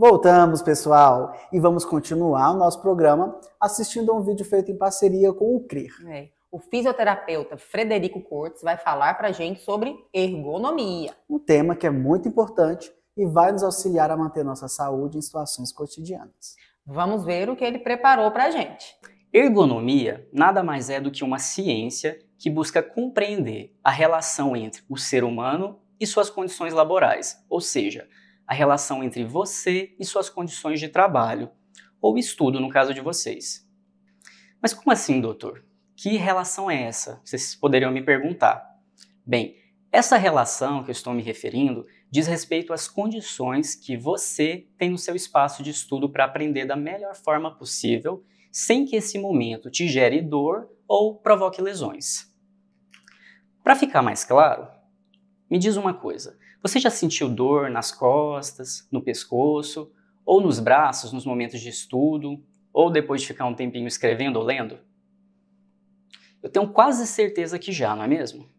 Voltamos, pessoal, e vamos continuar o nosso programa assistindo a um vídeo feito em parceria com o CRIR. O fisioterapeuta Frederico Cortes vai falar para a gente sobre ergonomia. Um tema que é muito importante e vai nos auxiliar a manter nossa saúde em situações cotidianas. Vamos ver o que ele preparou para a gente. Ergonomia nada mais é do que uma ciência que busca compreender a relação entre o ser humano e suas condições laborais, ou seja, a relação entre você e suas condições de trabalho, ou estudo no caso de vocês. Mas como assim, doutor? Que relação é essa? Vocês poderiam me perguntar. Bem, essa relação que eu estou me referindo diz respeito às condições que você tem no seu espaço de estudo para aprender da melhor forma possível, sem que esse momento te gere dor ou provoque lesões. Para ficar mais claro, me diz uma coisa. Você já sentiu dor nas costas, no pescoço, ou nos braços nos momentos de estudo, ou depois de ficar um tempinho escrevendo ou lendo? Eu tenho quase certeza que já, não é mesmo?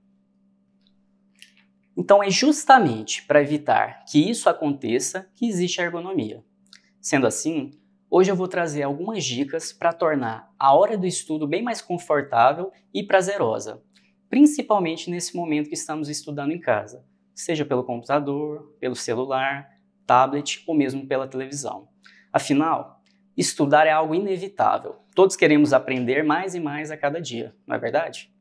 Então é justamente para evitar que isso aconteça que existe a ergonomia. Sendo assim, hoje eu vou trazer algumas dicas para tornar a hora do estudo bem mais confortável e prazerosa, principalmente nesse momento que estamos estudando em casa, seja pelo computador, pelo celular, tablet ou mesmo pela televisão. Afinal, estudar é algo inevitável. Todos queremos aprender mais e mais a cada dia, não é verdade?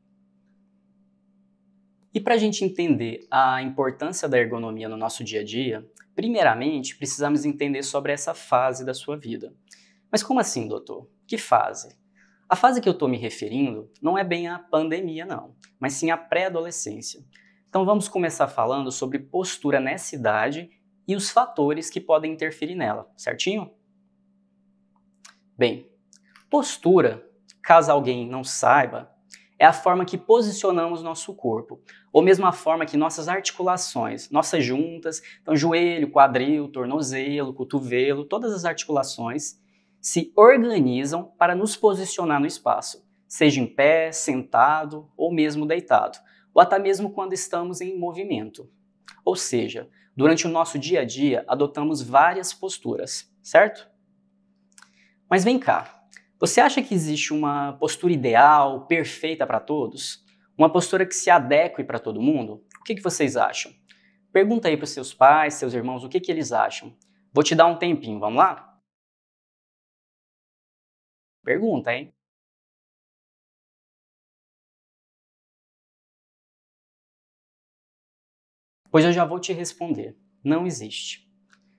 E para a gente entender a importância da ergonomia no nosso dia a dia, primeiramente precisamos entender sobre essa fase da sua vida. Mas como assim, doutor? Que fase? A fase que eu estou me referindo não é bem a pandemia, não, mas sim a pré-adolescência. Então vamos começar falando sobre postura nessa idade e os fatores que podem interferir nela, certinho? Bem, postura, caso alguém não saiba, é a forma que posicionamos nosso corpo, ou mesmo a forma que nossas articulações, nossas juntas, então joelho, quadril, tornozelo, cotovelo, todas as articulações se organizam para nos posicionar no espaço, seja em pé, sentado ou mesmo deitado, ou até mesmo quando estamos em movimento. Ou seja, durante o nosso dia a dia adotamos várias posturas, certo? Mas vem cá, você acha que existe uma postura ideal, perfeita para todos? Uma postura que se adeque para todo mundo? O que vocês acham? Pergunta aí para os seus pais, seus irmãos, o que eles acham. Vou te dar um tempinho, vamos lá? Pergunta, hein? Pois eu já vou te responder. Não existe.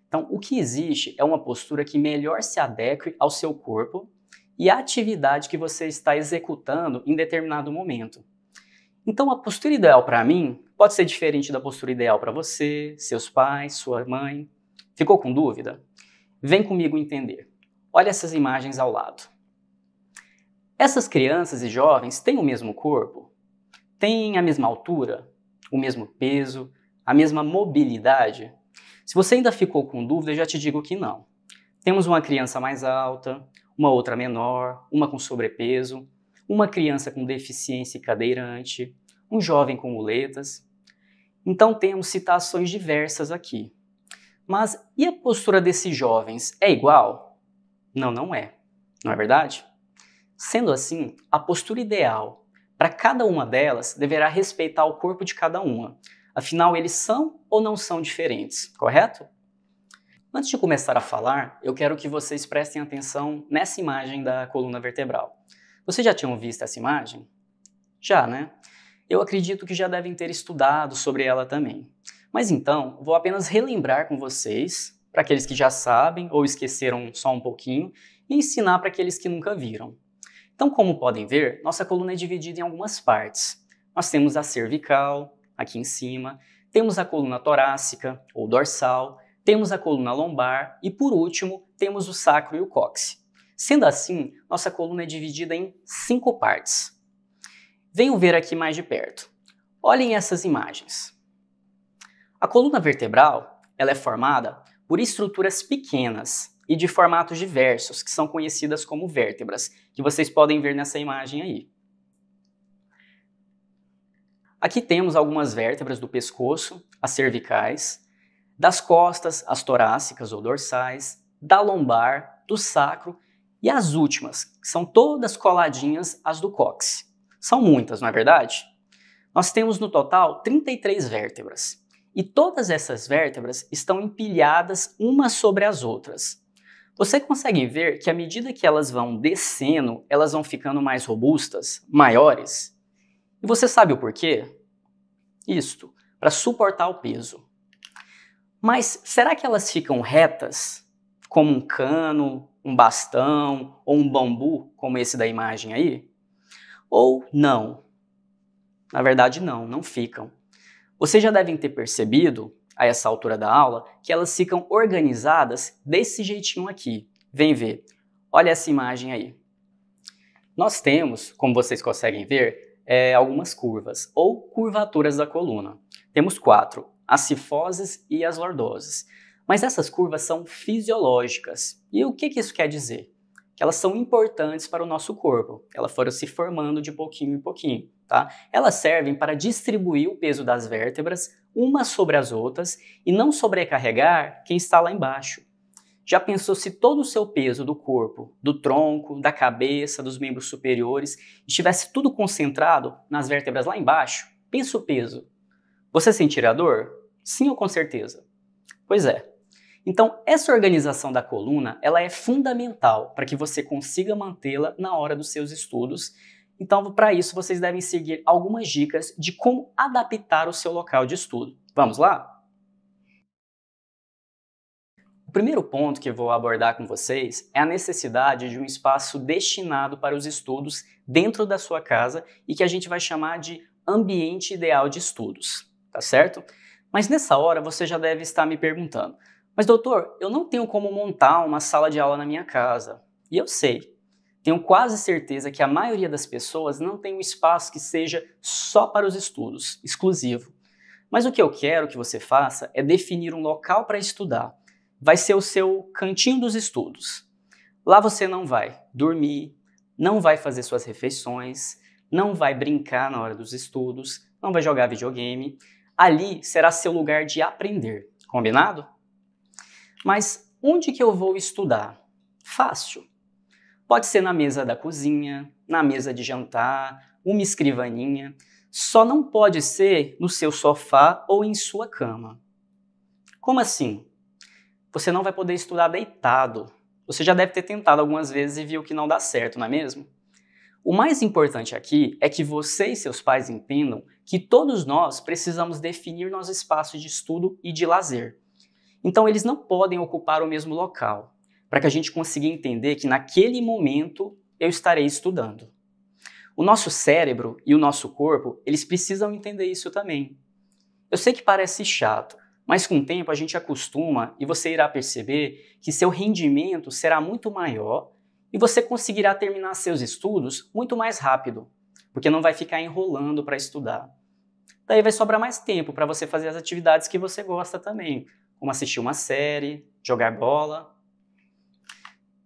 Então, o que existe é uma postura que melhor se adeque ao seu corpo e à atividade que você está executando em determinado momento. Então, a postura ideal para mim pode ser diferente da postura ideal para você, seus pais, sua mãe. Ficou com dúvida? Vem comigo entender. Olha essas imagens ao lado. Essas crianças e jovens têm o mesmo corpo? Têm a mesma altura? O mesmo peso? A mesma mobilidade? Se você ainda ficou com dúvida, eu já te digo que não. Temos uma criança mais alta, uma outra menor, uma com sobrepeso, uma criança com deficiência e cadeirante, um jovem com muletas. Então temos situações diversas aqui. Mas e a postura desses jovens é igual? Não, não é. Não é verdade? Sendo assim, a postura ideal para cada uma delas deverá respeitar o corpo de cada uma. Afinal, eles são ou não são diferentes, correto? Antes de começar a falar, eu quero que vocês prestem atenção nessa imagem da coluna vertebral. Vocês já tinham visto essa imagem? Já, né? Eu acredito que já devem ter estudado sobre ela também. Mas então, vou apenas relembrar com vocês, para aqueles que já sabem ou esqueceram só um pouquinho, e ensinar para aqueles que nunca viram. Então, como podem ver, nossa coluna é dividida em algumas partes. Nós temos a cervical, aqui em cima, temos a coluna torácica ou dorsal, temos a coluna lombar e, por último, temos o sacro e o cóccix. Sendo assim, nossa coluna é dividida em 5 partes. Venham ver aqui mais de perto. Olhem essas imagens. A coluna vertebral ela é formada por estruturas pequenas e de formatos diversos, que são conhecidas como vértebras, que vocês podem ver nessa imagem aí. Aqui temos algumas vértebras do pescoço, as cervicais. das costas, as torácicas ou dorsais, da lombar, do sacro e as últimas, que são todas coladinhas às do cóccix. São muitas, não é verdade? Nós temos no total 33 vértebras e todas essas vértebras estão empilhadas umas sobre as outras. Você consegue ver que à medida que elas vão descendo, elas vão ficando mais robustas, maiores? E você sabe o porquê? Isto, para suportar o peso. Mas será que elas ficam retas, como um cano, um bastão ou um bambu, como esse da imagem aí? Ou não? Na verdade, não ficam. Vocês já devem ter percebido, a essa altura da aula, que elas ficam organizadas desse jeitinho aqui. Vem ver. Olha essa imagem aí. Nós temos, como vocês conseguem ver, algumas curvas, ou curvaturas da coluna. Temos 4, as cifoses e as lordoses. Mas essas curvas são fisiológicas. E o que isso quer dizer? Que elas são importantes para o nosso corpo. Elas foram se formando de pouquinho em pouquinho, tá? Elas servem para distribuir o peso das vértebras umas sobre as outras e não sobrecarregar quem está lá embaixo. Já pensou se todo o seu peso do corpo, do tronco, da cabeça, dos membros superiores, estivesse tudo concentrado nas vértebras lá embaixo? Pensa o peso. Você sentiria dor? Sim ou com certeza? Pois é. Então, essa organização da coluna, ela é fundamental para que você consiga mantê-la na hora dos seus estudos. Então, para isso, vocês devem seguir algumas dicas de como adaptar o seu local de estudo. Vamos lá? O primeiro ponto que eu vou abordar com vocês é a necessidade de um espaço destinado para os estudos dentro da sua casa e que a gente vai chamar de ambiente ideal de estudos, tá certo? Mas nessa hora você já deve estar me perguntando: mas doutor, eu não tenho como montar uma sala de aula na minha casa. E eu sei, tenho quase certeza que a maioria das pessoas não tem um espaço que seja só para os estudos, exclusivo. Mas o que eu quero que você faça é definir um local para estudar. Vai ser o seu cantinho dos estudos. Lá você não vai dormir, não vai fazer suas refeições, não vai brincar na hora dos estudos, não vai jogar videogame. Ali será seu lugar de aprender, combinado? Mas onde que eu vou estudar? Fácil. Pode ser na mesa da cozinha, na mesa de jantar, uma escrivaninha. Só não pode ser no seu sofá ou em sua cama. Como assim? Você não vai poder estudar deitado. Você já deve ter tentado algumas vezes e viu que não dá certo, não é mesmo? O mais importante aqui é que você e seus pais entendam que todos nós precisamos definir nosso espaço de estudo e de lazer. Então eles não podem ocupar o mesmo local, para que a gente consiga entender que naquele momento eu estarei estudando. O nosso cérebro e o nosso corpo, eles precisam entender isso também. Eu sei que parece chato, mas com o tempo a gente acostuma e você irá perceber que seu rendimento será muito maior e você conseguirá terminar seus estudos muito mais rápido, porque não vai ficar enrolando para estudar. Daí vai sobrar mais tempo para você fazer as atividades que você gosta também, como assistir uma série, jogar bola.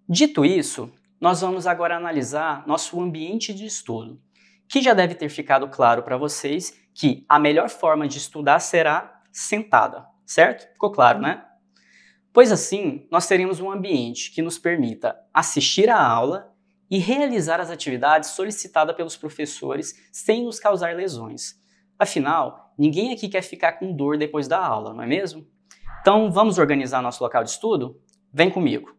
Dito isso, nós vamos agora analisar nosso ambiente de estudo, que já deve ter ficado claro para vocês que a melhor forma de estudar será sentada, certo? Ficou claro, né? Pois assim, nós teremos um ambiente que nos permita assistir à aula e realizar as atividades solicitadas pelos professores sem nos causar lesões. Afinal, ninguém aqui quer ficar com dor depois da aula, não é mesmo? Então, vamos organizar nosso local de estudo? Vem comigo!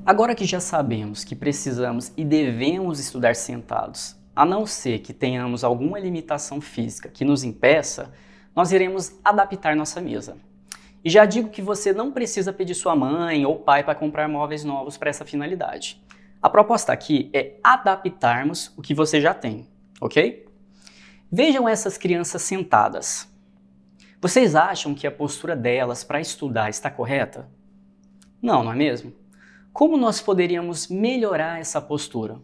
Agora que já sabemos que precisamos e devemos estudar sentados, a não ser que tenhamos alguma limitação física que nos impeça, nós iremos adaptar nossa mesa. E já digo que você não precisa pedir sua mãe ou pai para comprar móveis novos para essa finalidade. A proposta aqui é adaptarmos o que você já tem, ok? Vejam essas crianças sentadas. Vocês acham que a postura delas para estudar está correta? Não, não é mesmo? Como nós poderíamos melhorar essa postura?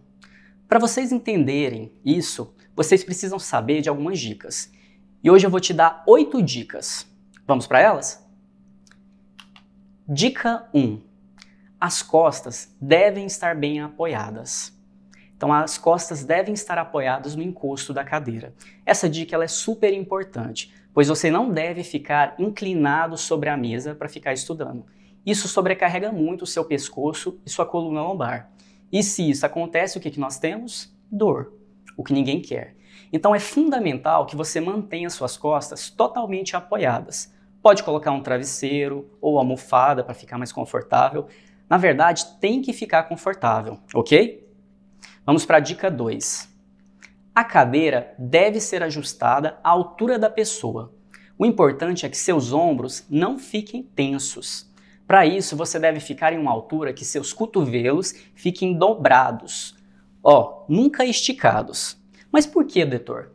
Para vocês entenderem isso, vocês precisam saber de algumas dicas. E hoje eu vou te dar 8 dicas. Vamos para elas? Dica 1. As costas devem estar bem apoiadas. Então as costas devem estar apoiadas no encosto da cadeira. Essa dica ela é super importante, pois você não deve ficar inclinado sobre a mesa para ficar estudando. Isso sobrecarrega muito o seu pescoço e sua coluna lombar. E se isso acontece, o que nós temos? Dor, o que ninguém quer. Então é fundamental que você mantenha suas costas totalmente apoiadas. Pode colocar um travesseiro ou almofada para ficar mais confortável. Na verdade, tem que ficar confortável, ok? Vamos para a dica 2. A cadeira deve ser ajustada à altura da pessoa. O importante é que seus ombros não fiquem tensos. Para isso, você deve ficar em uma altura que seus cotovelos fiquem dobrados. Nunca esticados. Mas por que, doutor?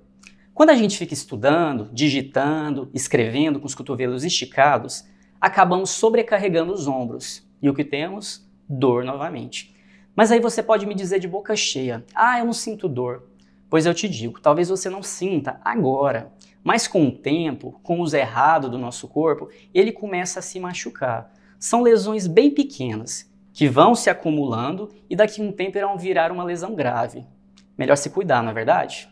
Quando a gente fica estudando, digitando, escrevendo com os cotovelos esticados, acabamos sobrecarregando os ombros. E o que temos? Dor novamente. Mas aí você pode me dizer de boca cheia, eu não sinto dor. Pois eu te digo, talvez você não sinta agora, mas com o tempo, com o uso errado do nosso corpo, ele começa a se machucar. São lesões bem pequenas, que vão se acumulando e daqui a um tempo irão virar uma lesão grave. Melhor se cuidar, não é verdade?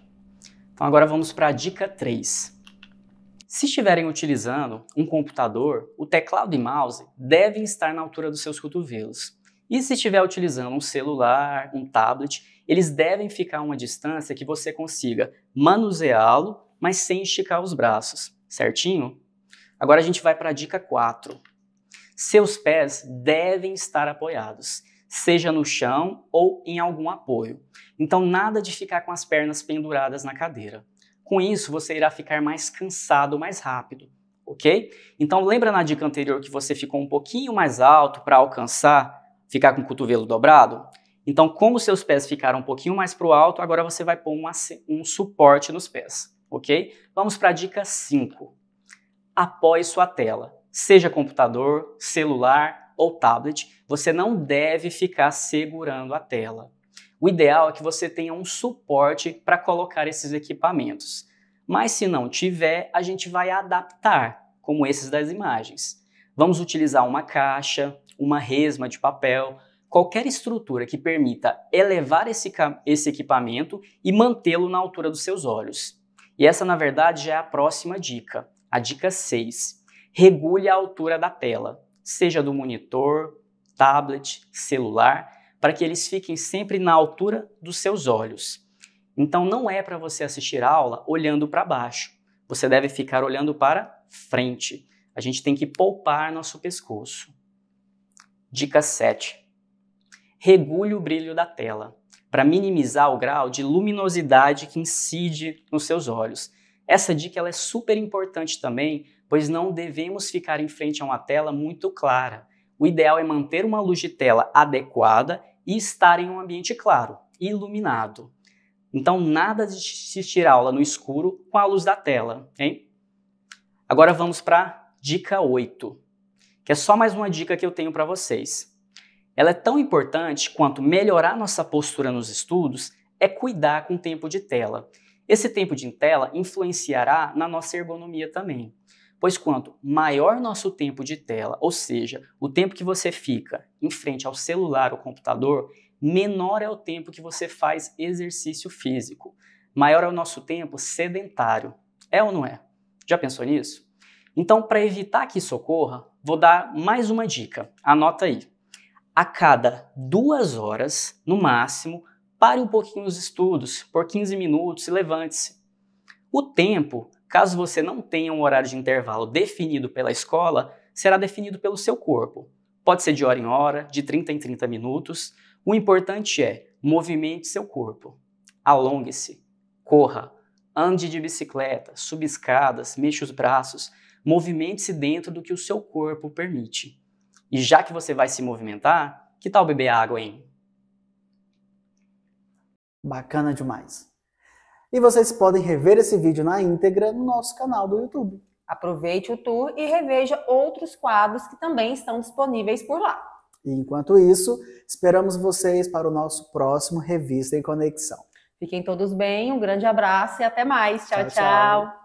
Então agora vamos para a dica 3. Se estiverem utilizando um computador, o teclado e mouse devem estar na altura dos seus cotovelos. E se estiver utilizando um celular, um tablet, eles devem ficar a uma distância que você consiga manuseá-lo, mas sem esticar os braços, certinho? Agora a gente vai para a dica 4. Seus pés devem estar apoiados, seja no chão ou em algum apoio. Então nada de ficar com as pernas penduradas na cadeira. Com isso, você irá ficar mais cansado mais rápido, ok? Então lembra na dica anterior que você ficou um pouquinho mais alto para alcançar, ficar com o cotovelo dobrado? Então, como seus pés ficaram um pouquinho mais para o alto, agora você vai pôr um suporte nos pés, ok? Vamos para a dica 5. Apoie sua tela. Seja computador, celular ou tablet, você não deve ficar segurando a tela. O ideal é que você tenha um suporte para colocar esses equipamentos. Mas se não tiver, a gente vai adaptar, como esses das imagens. Vamos utilizar uma caixa, uma resma de papel, qualquer estrutura que permita elevar esse equipamento e mantê-lo na altura dos seus olhos. E essa, na verdade, já é a próxima dica, a dica 6. Regule a altura da tela, seja do monitor, tablet, celular, para que eles fiquem sempre na altura dos seus olhos. Então não é para você assistir a aula olhando para baixo, você deve ficar olhando para frente. A gente tem que poupar nosso pescoço. Dica 7. Regule o brilho da tela, para minimizar o grau de luminosidade que incide nos seus olhos. Essa dica ela é super importante também, pois não devemos ficar em frente a uma tela muito clara. O ideal é manter uma luz de tela adequada e estar em um ambiente claro, iluminado. Então nada de assistir a aula no escuro com a luz da tela, hein? Agora vamos para a dica 8, que é só mais uma dica que eu tenho para vocês. Ela é tão importante quanto melhorar nossa postura nos estudos é cuidar com o tempo de tela. Esse tempo de tela influenciará na nossa ergonomia também. Pois quanto maior nosso tempo de tela, ou seja, o tempo que você fica em frente ao celular ou computador, menor é o tempo que você faz exercício físico. Maior é o nosso tempo sedentário. É ou não é? Já pensou nisso? Então, para evitar que isso ocorra, vou dar mais uma dica. Anota aí. A cada 2 horas, no máximo, pare um pouquinho os estudos, por 15 minutos e levante-se. O tempo, caso você não tenha um horário de intervalo definido pela escola, será definido pelo seu corpo. Pode ser de hora em hora, de 30 em 30 minutos. O importante é movimente seu corpo. Alongue-se, corra, ande de bicicleta, suba escadas, mexa os braços. Movimente-se dentro do que o seu corpo permite. E já que você vai se movimentar, que tal beber água, hein? Bacana demais. E vocês podem rever esse vídeo na íntegra no nosso canal do YouTube. Aproveite o tour e reveja outros quadros que também estão disponíveis por lá. E enquanto isso, esperamos vocês para o nosso próximo Revista em Conexão. Fiquem todos bem, um grande abraço e até mais. Tchau, Tchau, tchau. tchau.